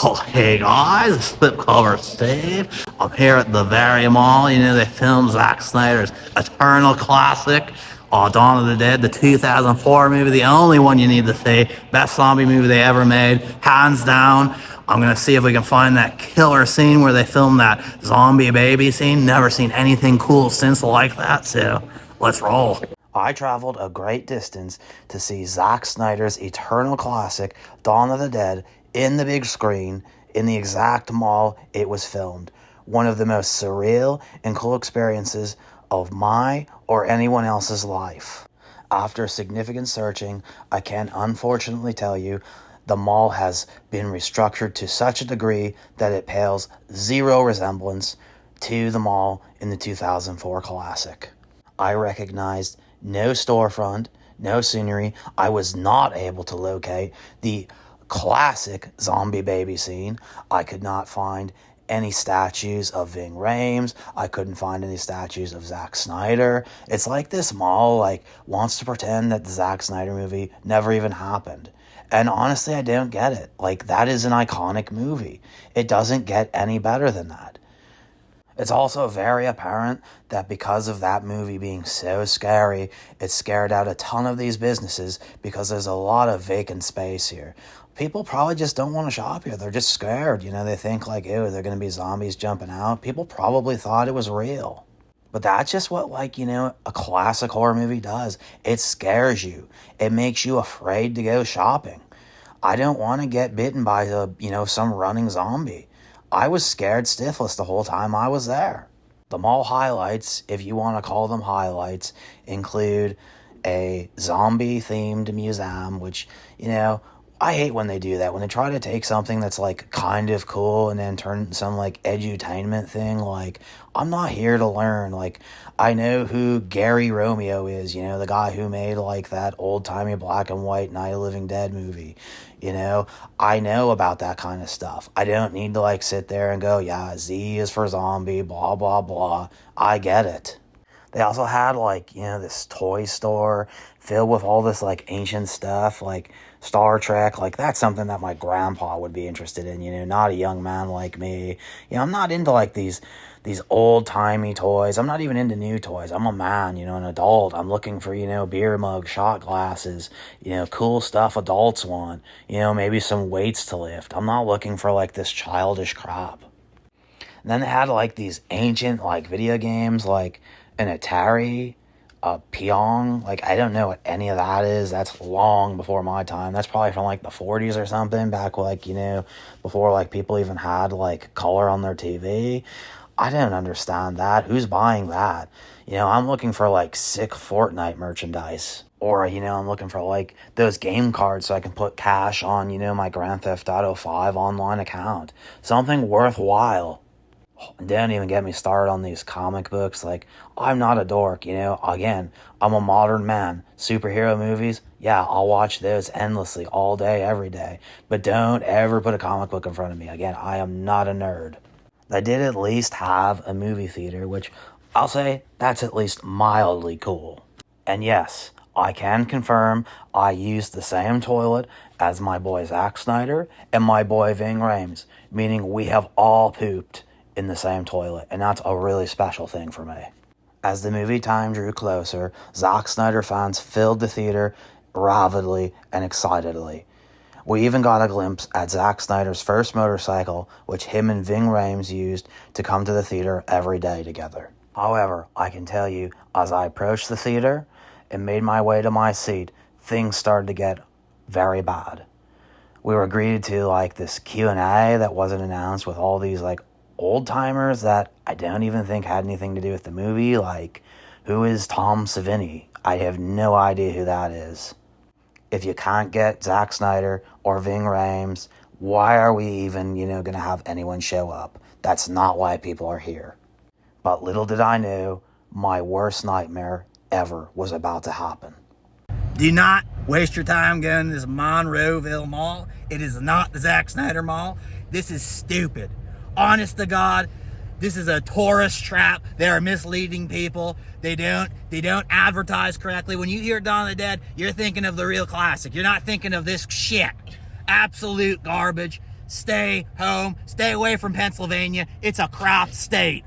Oh, hey guys, slipcover Steve. I'm here at the very mall. You know, they filmed Zack Snyder's eternal classic, Dawn of the Dead, the 2004 movie, the only one you need to see. Best zombie movie they ever made, hands down. I'm gonna see if we can find that killer scene where they filmed that zombie baby scene. Never seen anything cool since like that, so let's roll. I traveled a great distance to see Zack Snyder's eternal classic, Dawn of the Dead, in the big screen, in the exact mall it was filmed. One of the most surreal and cool experiences of my or anyone else's life. After significant searching, I can unfortunately tell you the mall has been restructured to such a degree that it pales zero resemblance to the mall in the 2004 classic. I recognized no storefront, no scenery. I was not able to locate the classic zombie baby scene. I could not find any statues of Ving Rhames. I couldn't find any statues of Zack Snyder. It's like this mall wants to pretend that the Zack Snyder movie never even happened. And honestly, I don't get it. That is an iconic movie. It doesn't get any better than that. It's also very apparent that because of that movie being so scary, it scared out a ton of these businesses because there's a lot of vacant space here. People probably just don't want to shop here. They're just scared. They think ew, they're going to be zombies jumping out. People probably thought it was real. But that's just what, a classic horror movie does. It scares you. It makes you afraid to go shopping. I don't want to get bitten by some running zombie. I was scared stiffless the whole time I was there. The mall highlights, if you want to call them highlights, include a zombie-themed museum, which, I hate when they do that. When they try to take something that's kind of cool and then turn it into some edutainment thing. I'm not here to learn. I know who Gary Romeo is, the guy who made that old-timey black and white Night of the Living Dead movie. I know about that kind of stuff. I don't need to sit there and go, yeah, Z is for zombie, blah, blah, blah. I get it. They also had this toy store filled with all this ancient stuff, Star Trek. That's something that my grandpa would be interested in, not a young man like me. I'm not into these old-timey toys. I'm not even into new toys. I'm a man, an adult. I'm looking for, beer mugs, shot glasses, cool stuff adults want, maybe some weights to lift. I'm not looking for this childish crap. And then they had these ancient video games an Atari, a Pong. I don't know what any of that is. That's long before my time. That's probably from the 40s or something, back before people even had color on their TV. I don't understand that. Who's buying that? I'm looking for sick Fortnite merchandise. Or, I'm looking for those game cards so I can put cash on, my Grand Theft Auto 5 online account. Something worthwhile. Don't even get me started on these comic books. I'm not a dork, Again, I'm a modern man. Superhero movies, yeah, I'll watch those endlessly all day, every day. But don't ever put a comic book in front of me. Again, I am not a nerd. They did at least have a movie theater, which I'll say that's at least mildly cool. And yes, I can confirm I used the same toilet as my boy Zack Snyder and my boy Ving Rhames, meaning we have all pooped in the same toilet, and that's a really special thing for me. As the movie time drew closer, Zack Snyder fans filled the theater rabidly and excitedly. We even got a glimpse at Zack Snyder's first motorcycle, which him and Ving Rhames used to come to the theater every day together. However, I can tell you, as I approached the theater and made my way to my seat, things started to get very bad. We were greeted to this Q&A that wasn't announced with all these old-timers that I don't even think had anything to do with the movie. Who is Tom Savini? I have no idea who that is. If you can't get Zack Snyder or Ving Rhames, why are we even, going to have anyone show up? That's not why people are here. But little did I know, my worst nightmare ever was about to happen. Do not waste your time going to this Monroeville Mall. It is not the Zack Snyder Mall. This is stupid. Honest to God, this is a tourist trap. They are misleading people. They don't advertise correctly. When you hear Dawn of the Dead, you're thinking of the real classic. You're not thinking of this shit. Absolute garbage. stay home, stay away from Pennsylvania. It's a crap state.